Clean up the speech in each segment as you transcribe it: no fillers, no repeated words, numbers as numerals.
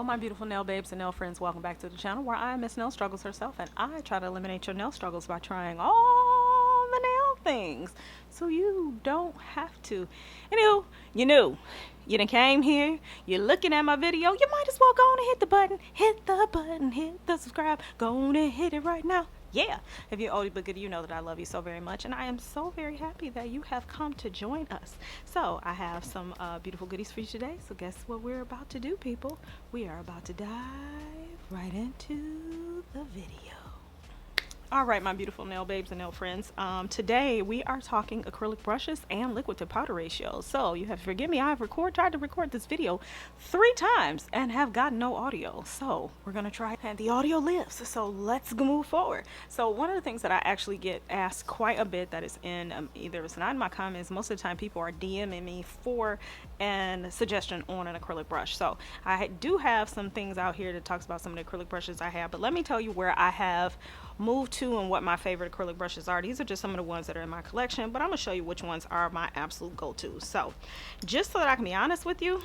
my beautiful nail babes and nail friends, welcome back to the channel where I am Miss NailStruggles herself, and I try to eliminate your nail struggles by trying all the nail things so you don't have to. Anywho, you done came here, you're looking at my video, you might as well go on and hit the button, hit the subscribe, go on and hit it right now. Yeah, if you're oldie but goodie, you know that I love you so very much, and I am so very happy that you have come to join us. So I have some beautiful goodies for you today. So guess what we're about to do, people? We are about to dive right into the video. All right, my beautiful nail babes and nail friends. Today we are talking acrylic brushes and liquid to powder ratios. So you have to forgive me. I've tried to record this video 3 times and have gotten no audio. So we're gonna try and the audio lives. So let's move forward. So one of the things that I actually get asked quite a bit that is in either it's not in my comments. Most of the time, people are DMing me for an suggestion on an acrylic brush. So I do have some things out here that talks about some of the acrylic brushes I have. But let me tell you where I have moved to and what my favorite acrylic brushes are. These are just some of the ones that are in my collection, but I'm gonna show you which ones are my absolute go-to. So just so that I can be honest with you,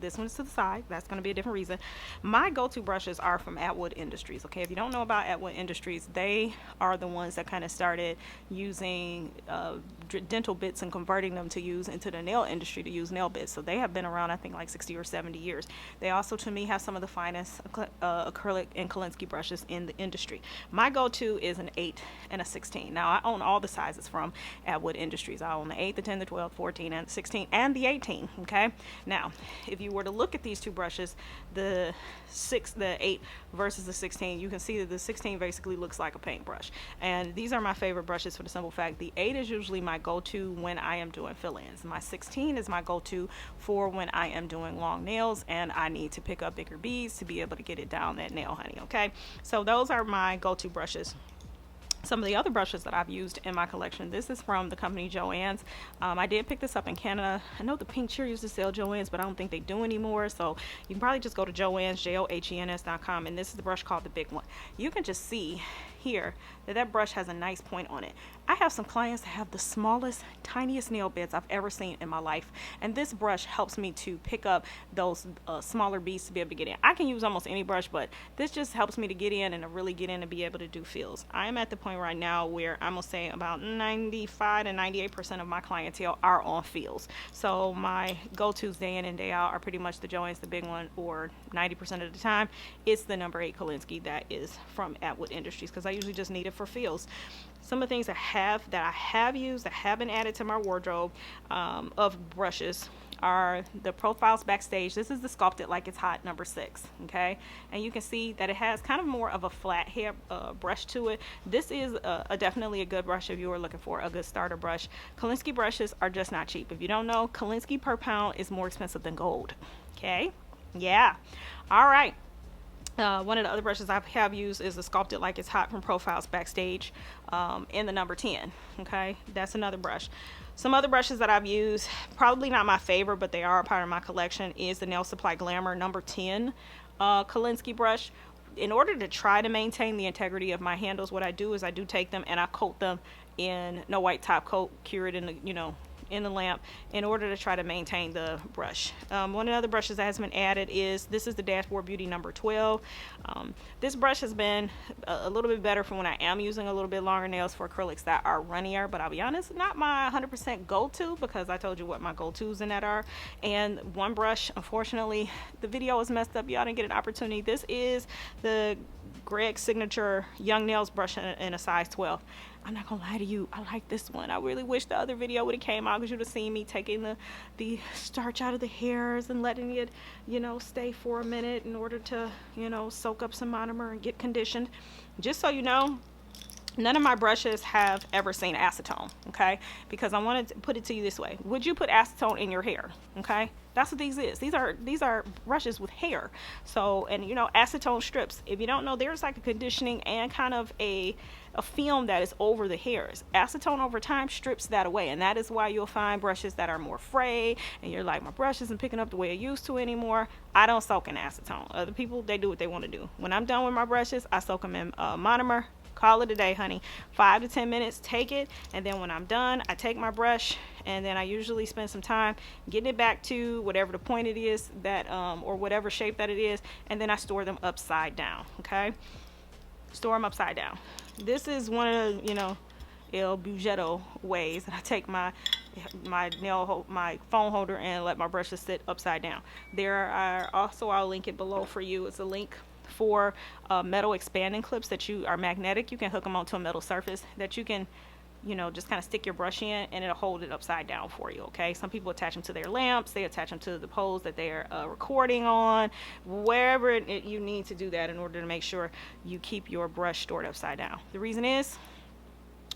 this one's to the side. That's going to be a different reason. My go-to brushes are from Atwood Industries. Okay, if you don't know about Atwood Industries, they are the ones that kind of started using dental bits and converting them to use into the nail industry to use nail bits. So they have been around, I think, like 60 or 70 years. They also, to me, have some of the finest acrylic and Kolinsky brushes in the industry. My go-to is an 8 and a 16. Now, I own all the sizes from Atwood Industries. I own the 8, the 10, the 12, 14, and the 16, and the 18. Okay, now if you were to look at these two brushes, the 8 versus the 16, you can see that the 16 basically looks like a paintbrush. And these are my favorite brushes for the simple fact the 8 is usually my go-to when I am doing fill-ins. My 16 is my go-to for when I am doing long nails and I need to pick up bigger beads to be able to get it down that nail, honey. Okay, so those are my go-to brushes. Some of the other brushes that I've used in my collection, this is from the company Joann's. I did pick this up in Canada. I know the Pink Cheer used to sell Joann's, but I don't think they do anymore. So you can probably just go to Joann's, JOHENS.com, and this is the brush called the Big One. You can just see here that brush has a nice point on it. I have some clients that have the smallest, tiniest nail beds I've ever seen in my life, and this brush helps me to pick up those smaller beads to be able to get in. I can use almost any brush, but this just helps me to get in and to really get in and be able to do fills. I am at the point right now where I'm gonna say about 95 to 98% of my clientele are on fills. So my go-tos day in and day out are pretty much the Joann's, the Big One, or 90% of the time it's the number 8 Kolinsky that is from Atwood Industries, because I usually just need it for fills. Some of the things I have used that have been added to my wardrobe of brushes are the Profiles Backstage. This is the Sculpted Like It's Hot number 6. Okay, and you can see that it has kind of more of a flat hair brush to it. This is definitely a good brush if you are looking for a good starter brush. Kolinsky brushes are just not cheap. If you don't know, Kolinsky per pound is more expensive than gold. Okay, yeah, all right. One of the other brushes I have used is the Sculpted Like It's Hot from Profiles Backstage in the number 10. Okay, that's another brush. Some other brushes that I've used, probably not my favorite, but they are a part of my collection, is the Nail Supply Glamour number 10 Kolinsky brush. In order to try to maintain the integrity of my handles, what I do is I do take them and I coat them in no white top coat, cure it in the, in the lamp, in order to try to maintain the brush. One of the other brushes that has been added is this is the Dashboard Beauty number 12. This brush has been a little bit better for when I am using a little bit longer nails for acrylics that are runnier, but I'll be honest, not my 100% go-to, because I told you what my go-tos in that are. And one brush, unfortunately, the video is messed up. Y'all didn't get an opportunity. This is the Greg Signature Young Nails brush in a size 12. I'm not gonna lie to you, I like this one. I really wish the other video would have came out, because you'd have seen me taking the starch out of the hairs and letting it, stay for a minute in order to, soak up some monomer and get conditioned. Just so you know, none of my brushes have ever seen acetone, okay? Because I wanted to put it to you this way. Would you put acetone in your hair, okay? That's what these is. These are brushes with hair. So, and acetone strips. If you don't know, there's like a conditioning and kind of a film that is over the hairs. Acetone over time strips that away, and that is why you'll find brushes that are more frayed, and you're like, my brush isn't picking up the way it used to anymore. I don't soak in acetone. Other people, they do what they want to do. When I'm done with my brushes, I soak them in monomer, Call it a day, honey. 5 to 10 minutes, take it, and then when I'm done, I take my brush, and then I usually spend some time getting it back to whatever the point it is that, or whatever shape that it is, and then I store them upside down, okay? Store them upside down. This is one of the, El Bugetto ways that I take my phone holder and let my brushes sit upside down. There are also, I'll link it below for you. It's a link for metal expanding clips that are magnetic. You can hook them onto a metal surface that you can, just kind of stick your brush in, and it'll hold it upside down for you, okay? Some people attach them to their lamps. They attach them to the poles that they're recording on, wherever you need to do that in order to make sure you keep your brush stored upside down. The reason is,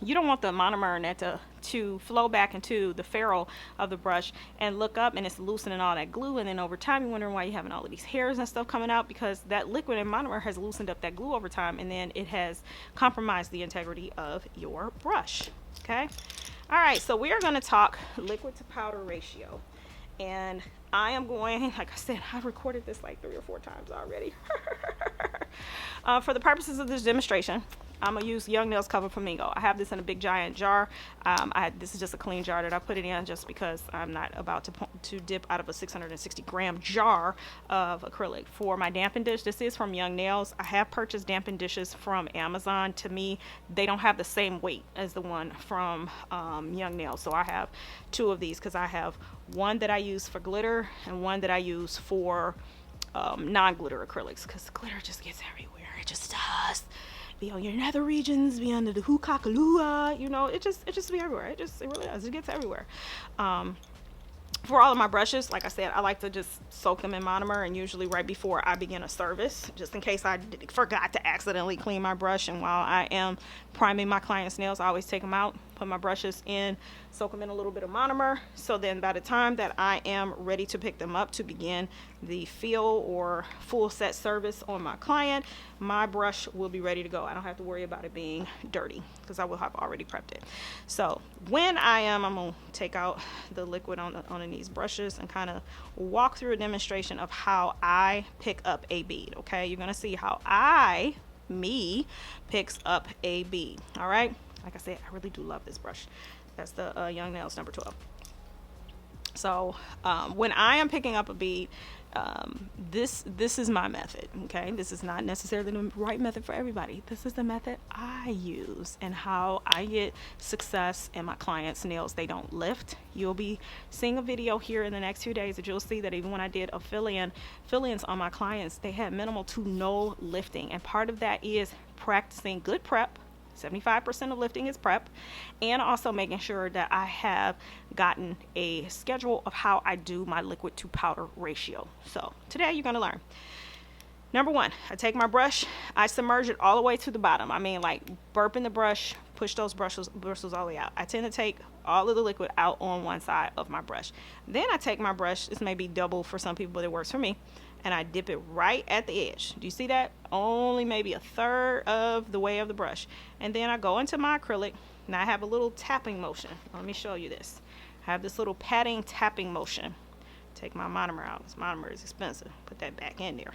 you don't want the monomer in that to flow back into the ferrule of the brush and look up and it's loosening all that glue, and then over time you're wondering why you're having all of these hairs and stuff coming out, because that liquid and monomer has loosened up that glue over time, and then it has compromised the integrity of your brush, okay? All right, so we are going to talk liquid to powder ratio, and I am going, like I said, I've recorded this like 3 or 4 times already. For the purposes of this demonstration, I'm going to use Young Nails Cover Flamingo. I have this in a big giant jar. This is just a clean jar that I put it in just because I'm not about to dip out of a 660 gram jar of acrylic. For my dampen dish, this is from Young Nails. I have purchased dampen dishes from Amazon. To me, they don't have the same weight as the one from Young Nails. So I have 2 of these because I have one that I use for glitter and one that I use for non-glitter acrylics, because glitter just gets everywhere. It just does. Be on your nether regions, be under the hookakalua, it just be everywhere. It really does. It gets everywhere. For all of my brushes, like I said, I like to just soak them in monomer, and usually right before I begin a service, just in case I forgot to accidentally clean my brush. And while I am priming my client's nails, I always take them out, put my brushes in, soak them in a little bit of monomer, so then by the time that I am ready to pick them up to begin the fill or full set service on my client, my brush will be ready to go. I don't have to worry about it being dirty because I will have already prepped it. So when I'm going to take out the liquid on these brushes and kind of walk through a demonstration of how I pick up a bead, okay? You're going to see how me picks up a bead, all right? Like I said, I really do love this brush. That's the Young Nails number 12. So when I am picking up a bead, this is my method, okay? This is not necessarily the right method for everybody. This is the method I use and how I get success in my clients' nails. They don't lift. You'll be seeing a video here in the next few days that you'll see that even when I did a fill-ins on my clients, they had minimal to no lifting. And part of that is practicing good prep. 75% of lifting is prep, and also making sure that I have gotten a schedule of how I do my liquid to powder ratio. So today you're going to learn. Number 1, I take my brush, I submerge it all the way to the bottom. I mean, like burping the brush, push those bristles all the way out. I tend to take all of the liquid out on one side of my brush. Then I take my brush, this may be double for some people, but it works for me, and I dip it right at the edge. Do you see that? Only maybe a third of the way of the brush. And then I go into my acrylic. Now I have a little tapping motion. Let me show you this. I have this little patting tapping motion. Take my monomer out. This monomer is expensive. Put that back in there.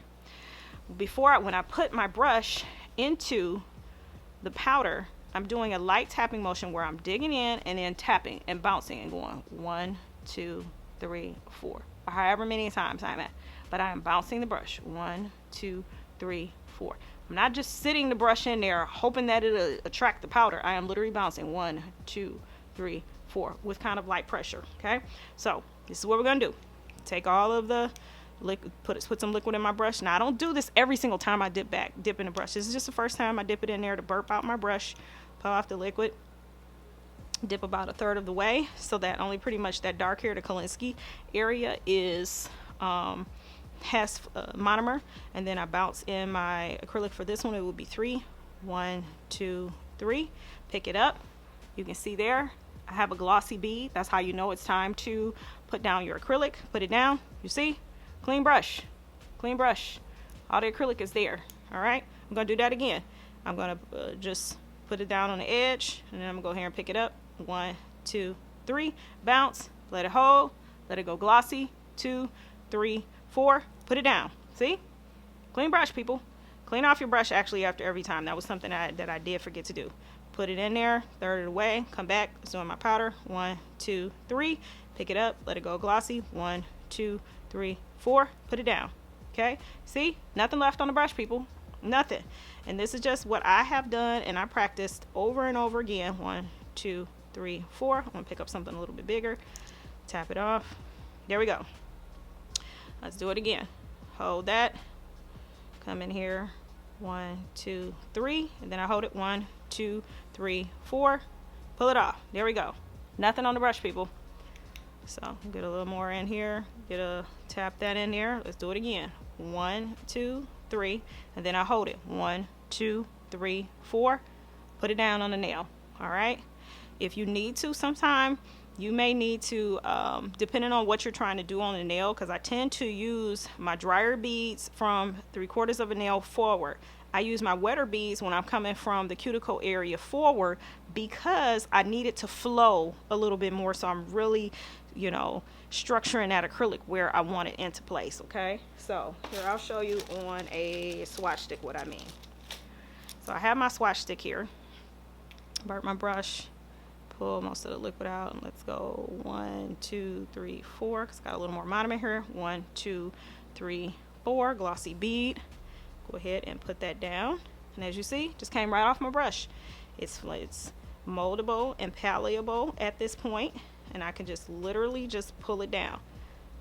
When I put my brush into the powder, I'm doing a light tapping motion where I'm digging in and then tapping and bouncing and going 1, 2, 3, 4, or however many times I'm at. But I am bouncing the brush 1, 2, 3, 4. I'm not just sitting the brush in there hoping that it'll attract the powder. I am literally bouncing 1, 2, 3, 4 with kind of light pressure. Okay, so this is what we're gonna do. Take all of the liquid, put some liquid in my brush. Now I don't do this every single time I dip in the brush. This is just the first time I dip it in there to burp out my brush, pull off the liquid. Dip about a third of the way so that only pretty much that dark here, the Kolinsky area, is has monomer, and then I bounce in my acrylic. For this one it will be 3, 1, 2, 3. Pick it up. You can see there I have a glossy bead. That's how you know it's time to put down your acrylic. Put it down. You see, clean brush, all the acrylic is there. All right, I'm gonna do that again. I'm gonna just put it down on the edge, and then I'm gonna go here and pick it up. 1, 2, 3, bounce, let it hold, let it go glossy. 2, 3, 4, put it down. See? Clean brush, people. Clean off your brush actually after every time. That was something that I did forget to do. Put it in there, throw it away, come back, doing my powder. 1, 2, 3. Pick it up, let it go glossy. 1, 2, 3, 4. Put it down. Okay? See? Nothing left on the brush, people. Nothing. And this is just what I have done and I practiced over and over again. 1, 2, 3, 4. I'm going to pick up something a little bit bigger. Tap it off. There we go. Let's do it again. Hold that. Come in here. 1, 2, 3. And then I hold it. 1, 2, 3, 4. Pull it off. There we go. Nothing on the brush, people. So get a little more in here. Tap that in there. Let's do it again. 1, 2, 3. And then I hold it. 1, 2, 3, 4. Put it down on the nail. All right. If you need to, sometime you may need to, depending on what you're trying to do on the nail, because I tend to use my drier beads from 3/4 of a nail forward. I use my wetter beads when I'm coming from the cuticle area forward because I need it to flow a little bit more. So I'm really, structuring that acrylic where I want it into place. Okay. So here, I'll show you on a swatch stick what I mean. So I have my swatch stick here. Burp my brush. Pull most of the liquid out, and let's go 1, 2, 3, 4. It's got a little more monomer here. 1, 2, 3, 4. Glossy bead. Go ahead and put that down, and as you see, just came right off my brush. It's moldable and palleable at this point, and I can just literally just pull it down.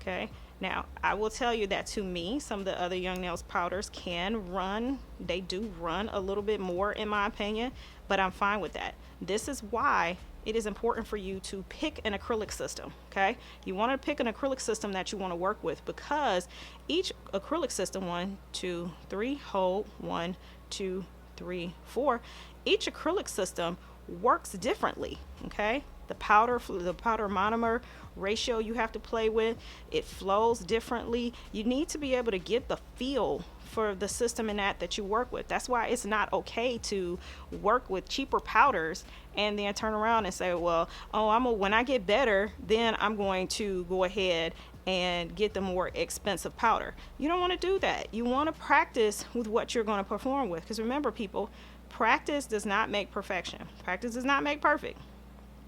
Okay. Now I will tell you that to me, some of the other Young Nails powders can run. They do run a little bit more, in my opinion, but I'm fine with that. This is why it is important for you to pick an acrylic system. Okay, you want to pick an acrylic system that you want to work with, because each acrylic system, 1, 2, 3, hold, 1, 2, 3, 4, each acrylic system works differently. Okay, the powder monomer ratio you have to play with, it flows differently. You need to be able to get the feel for the system in that you work with. That's why it's not okay to work with cheaper powders and then turn around and say, well, when I get better, then I'm going to go ahead and get the more expensive powder. You don't want to do that. You want to practice with what you're going to perform with, because remember, people, practice does not make perfection. Practice does not make perfect.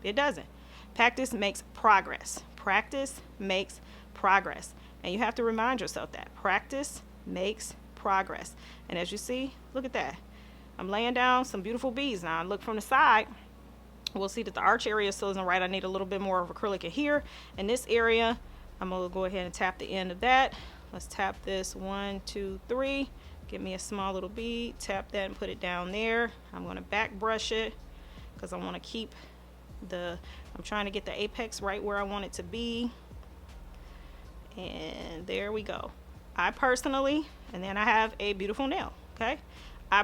It doesn't. Practice makes progress. Practice makes progress. And you have to remind yourself that practice makes progress. And as you see, look at that. I'm laying down some beautiful beads. Now I look from the side, we'll see that the arch area still isn't right. I need a little bit more of acrylic in here. In this area, I'm going to go ahead and tap the end of that. Let's tap this. 1, 2, 3. Give me a small little bead. Tap that and put it down there. I'm going to back brush it because I want to keep I'm trying to get the apex right where I want it to be. And there we go. I personally, and then I have a beautiful nail. Okay. I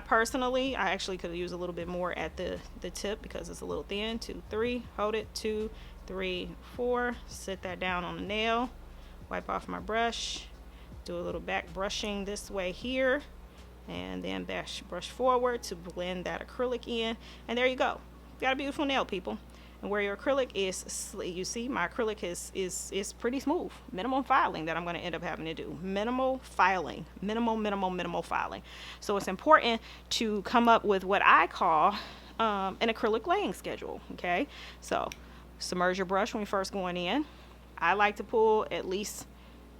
actually could use a little bit more at the tip because it's a little thin. 2, 3, hold it. 2, 3, 4. Sit that down on the nail. Wipe off my brush. Do a little back brushing this way here, and then brush forward to blend that acrylic in. And there you go. You got a beautiful nail, people. And where your acrylic is, you see my acrylic is pretty smooth. Minimum filing that I'm going to end up having to do. Minimal filing. Minimal filing. So it's important to come up with what I call an acrylic laying schedule. Okay. So submerge your brush when you're first going in. I like to pull at least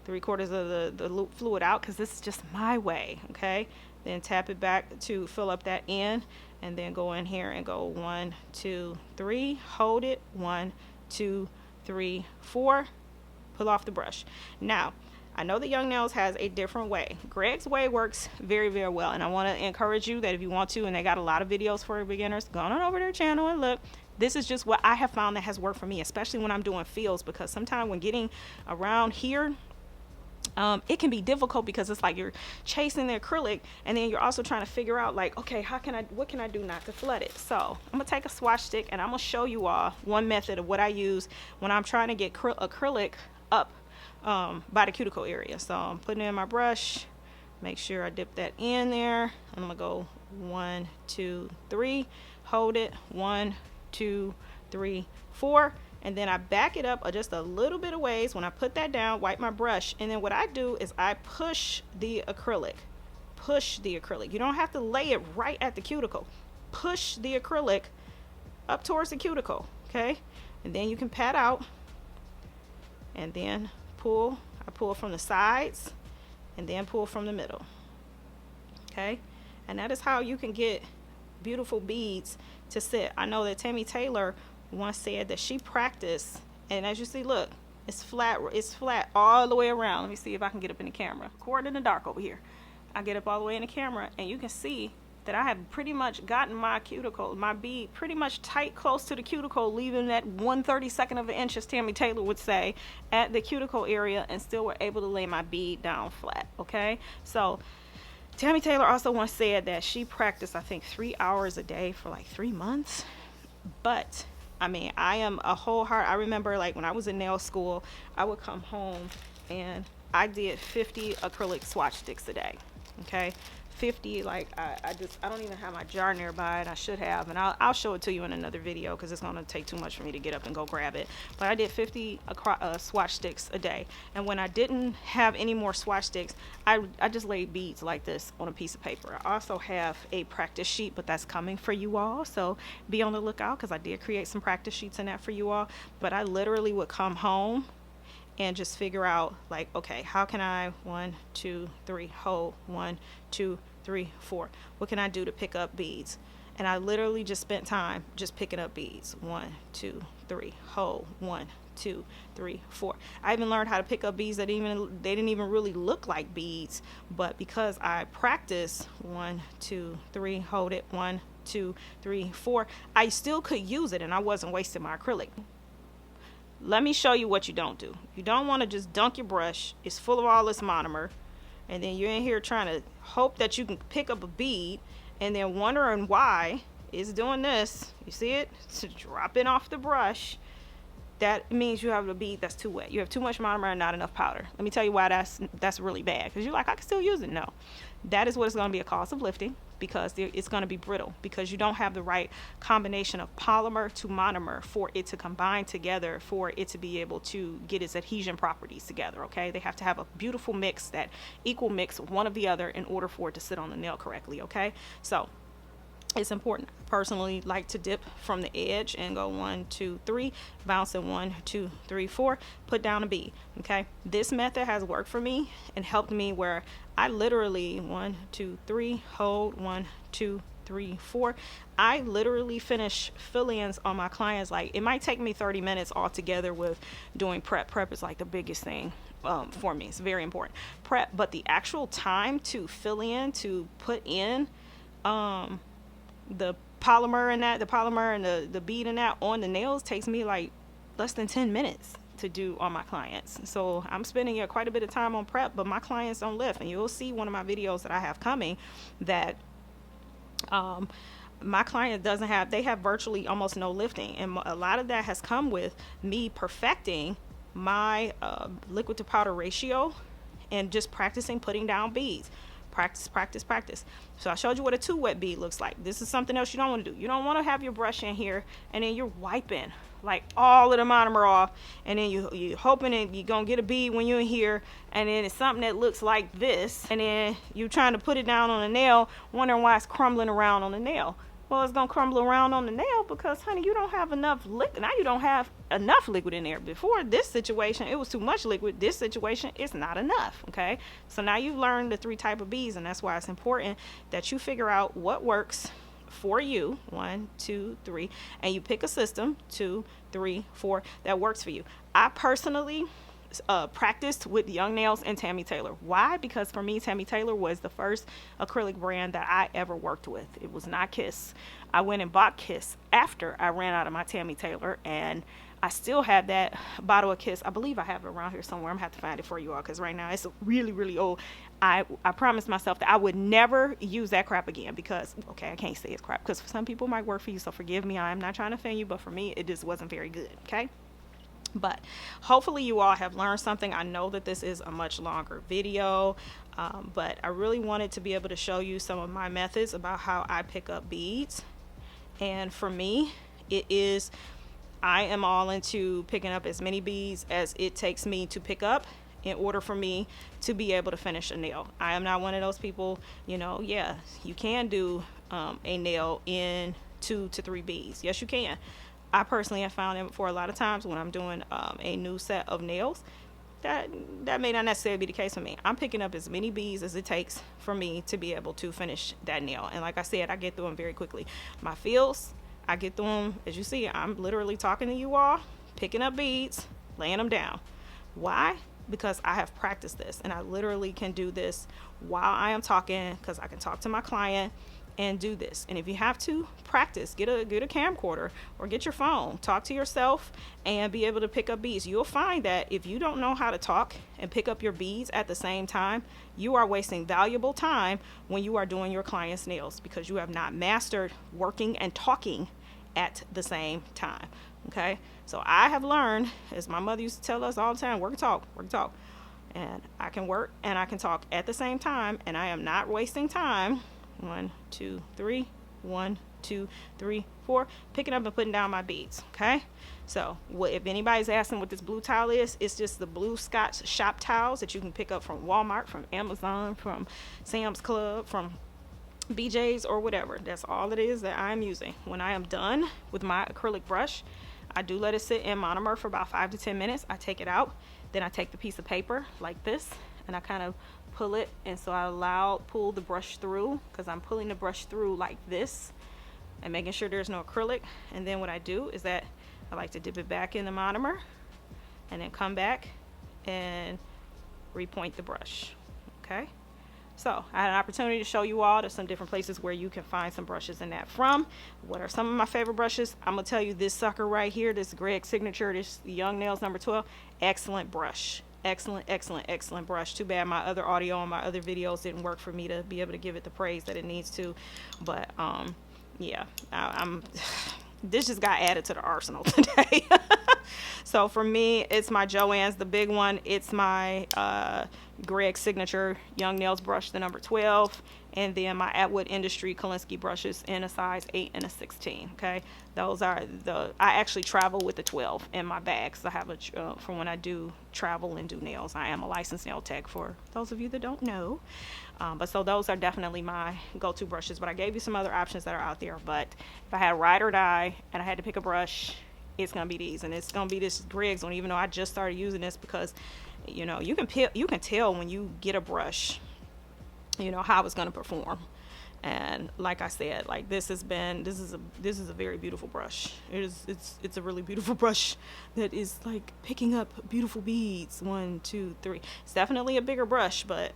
3/4 of the fluid out because this is just my way. Okay. Then tap it back to fill up that end, and then go in here and go 1, 2, 3, hold it. 1, 2, 3, 4, pull off the brush. Now, I know that Young Nails has a different way. Greg's way works very, very well, and I want to encourage you that if you want to, and they got a lot of videos for beginners, go on over their channel and look. This is just what I have found that has worked for me, especially when I'm doing fills, because sometimes when getting around here, it can be difficult because it's like you're chasing the acrylic, and then you're also trying to figure out, like, okay, what can I do not to flood it? So I'm gonna take a swatch stick and I'm gonna show you all one method of what I use when I'm trying to get acrylic up by the cuticle area. So I'm putting it in my brush, make sure I dip that in there. I'm gonna go 1, 2, 3, hold it. 1, 2, 3, 4. And then I back it up just a little bit of ways. When I put that down, wipe my brush, and then what I do is I push the acrylic push the acrylic. You don't have to lay it right at the cuticle. Push the acrylic up towards the cuticle, okay? And then you can pat out and then pull. I pull from the sides and then pull from the middle, okay? And that is how you can get beautiful beads to sit. I know that Tammy Taylor once said that she practiced, and as you see, look, it's flat all the way around. Let me see if I can get up in the camera. Cord in the dark over here. I get up all the way in the camera and you can see that I have pretty much gotten my cuticle, my bead pretty much tight close to the cuticle, leaving that 1/32 of an inch, as Tammy Taylor would say, at the cuticle area, and still were able to lay my bead down flat, okay? So Tammy Taylor also once said that she practiced, I think, 3 hours a day for like 3 months. But I mean, I am a whole heart. I remember like when I was in nail school, I would come home and I did 50 acrylic swatch sticks a day, okay? 50, like I don't even have my jar nearby, and I should have, and I'll show it to you in another video because it's going to take too much for me to get up and go grab it. But I did 50 swatch sticks a day, and when I didn't have any more swatch sticks, I just laid beads like this on a piece of paper. I also have a practice sheet, but that's coming for you all, so be on the lookout because I did create some practice sheets in that for you all. But I literally would come home and just figure out, like, okay, how can I 1 2 3 hold 1 2 3 4, what can I do to pick up beads? And I literally just spent time just picking up beads. 1 2 3 hold 1 2 3 4. I even learned how to pick up beads that they didn't even really look like beads, but because I practiced 1 2 3 hold it 1 2 3 4, I still could use it and I wasn't wasting my acrylic. Let me show you what you don't do. You don't want to just dunk your brush. It's full of all this monomer, and then you're in here trying to hope that you can pick up a bead, and then wondering why it's doing this. You see it? It's dropping off the brush. That means you have a bead that's too wet. You have too much monomer and not enough powder. Let me tell you why that's really bad. Because you're like, I can still use it. No. That is what is going to be a cause of lifting, because it's going to be brittle, because you don't have the right combination of polymer to monomer for it to combine together, for it to be able to get its adhesion properties together, okay? They have to have a beautiful mix, that equal mix of one of the other, in order for it to sit on the nail correctly, okay? So it's important. I personally like to dip from the edge and go 1 2 3, bounce in 1 2 3 4, put down a bead, okay? This method has worked for me and helped me where I literally 1 2 3 hold 1 2 3 4. I literally finish fill-ins on my clients. Like, it might take me 30 minutes altogether with doing prep. Prep is like the biggest thing for me. It's very important, prep. But the actual time to fill in, to put in the polymer and the bead and that on the nails, takes me like less than 10 minutes to do on my clients. So I'm spending quite a bit of time on prep, but my clients don't lift. And you'll see one of my videos that I have coming that my client they have virtually almost no lifting, and a lot of that has come with me perfecting my liquid to powder ratio and just practicing putting down beads. Practice. So I showed you what a 2 wet bead looks like. This is something else you don't want to do. You don't want to have your brush in here and then you're wiping like all of the monomer off, and then you hoping that you're gonna get a bead when you're in here, and then it's something that looks like this, and then you're trying to put it down on a nail, wondering why it's crumbling around on the nail. Well, it's gonna crumble around on the nail because, honey, you don't have enough liquid. Now you don't have enough liquid in there. Before this situation, it was too much liquid. This situation, it's not enough, okay? So now you've learned the 3 type of beads, and that's why it's important that you figure out what works for you. 1 2 3, and you pick a system 2 3 4 that works for you. I personally practiced with Young Nails and Tammy Taylor. Why? Because for me, Tammy Taylor was the first acrylic brand that I ever worked with. It was not Kiss. I went and bought Kiss after I ran out of my Tammy Taylor, and I still have that bottle of Kiss. I believe I have it around here somewhere. I'm gonna have to find it for you all, because right now it's really, really old. I promised myself that I would never use that crap again, because, okay, I can't say it's crap, because for some people it might work for you, so forgive me. I'm not trying to offend you, but for me, it just wasn't very good, okay? But hopefully you all have learned something. I know that this is a much longer video, but I really wanted to be able to show you some of my methods about how I pick up beads. And for me, I am all into picking up as many beads as it takes me to pick up, in order for me to be able to finish a nail. I am not one of those people, yeah, you can do a nail in 2 to 3 beads. Yes, you can. I personally have found that for a lot of times when I'm doing a new set of nails, that may not necessarily be the case for me. I'm picking up as many beads as it takes for me to be able to finish that nail. And like I said, I get through them very quickly. My fields, I get through them, as you see, I'm literally talking to you all, picking up beads, laying them down. Why? Because I have practiced this, and I literally can do this while I am talking, because I can talk to my client and do this. And if you have to practice, get a camcorder or get your phone, talk to yourself and be able to pick up beads. You'll find that if you don't know how to talk and pick up your beads at the same time, you are wasting valuable time when you are doing your client's nails, because you have not mastered working and talking at the same time. Okay, so I have learned, as my mother used to tell us all the time, work and talk, work and talk. And I can work and I can talk at the same time, and I am not wasting time. 1, 2, 3, 1, 2, 3, 4, picking up and putting down my beads. Okay, so if anybody's asking what this blue towel is, it's just the blue Scotch shop towels that you can pick up from Walmart, from Amazon, from Sam's Club, from BJ's, or whatever. That's all it is that I'm using. When I am done with my acrylic brush, I do let it sit in monomer for about 5 to 10 minutes. I take it out, then I take the piece of paper like this, and I kind of pull it, and so I pull the brush through, because I'm pulling the brush through like this and making sure there's no acrylic. And then what I do is that I like to dip it back in the monomer and then come back and repoint the brush. Okay, so I had an opportunity to show you all there's some different places where you can find some brushes in that from. What are some of my favorite brushes? I'm gonna tell you this sucker right here, this Greg Signature, this Young Nails number 12, excellent brush. Excellent brush. Too bad my other audio and my other videos didn't work for me to be able to give it the praise that it needs to. But yeah, I'm this just got added to the arsenal today. So for me, it's my Joann's, the big one. It's my Greg Signature Young Nails brush, the number 12, and then my Atwood Industry Kolinsky brushes in a size 8 and a 16. Okay, those are I actually travel with the 12 in my bag, because I have for when I do travel and do nails. I am a licensed nail tech, for those of you that don't know. But so those are definitely my go-to brushes. But I gave you some other options that are out there. But if I had ride or die and I had to pick a brush, it's gonna be these, and it's gonna be this Greg's one. Even though I just started using this, because you can tell when you get a brush, how it's gonna perform. And like I said, like this is a very beautiful brush. It's a really beautiful brush that is like picking up beautiful beads. 1, 2, 3. It's definitely a bigger brush, but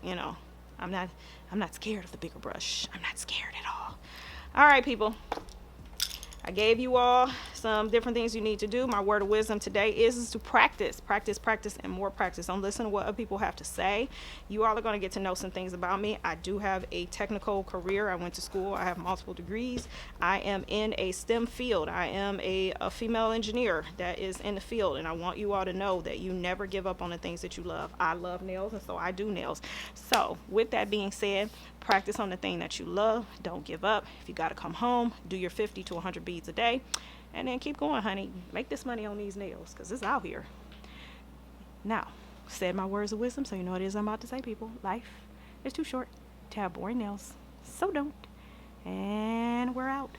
I'm not scared of the bigger brush. I'm not scared at all. All right, people. I gave you all some different things you need to do. My word of wisdom today is to practice, and more practice. Don't listen to what other people have to say. You all are going to get to know some things about me. I do have a technical career. I went to school. I have multiple degrees. I am in a STEM field. I am a female engineer that is in the field, and I want you all to know that you never give up on the things that you love. I love nails, and so I do nails. So with that being said, practice on the thing that you love. Don't give up. If you got to come home, do your 50 to 100 beads a day, and then keep going, honey. Make this money on these nails, because it's out here. Now, said my words of wisdom, so you know what it is I'm about to say, people. Life is too short to have boring nails, so don't. And we're out.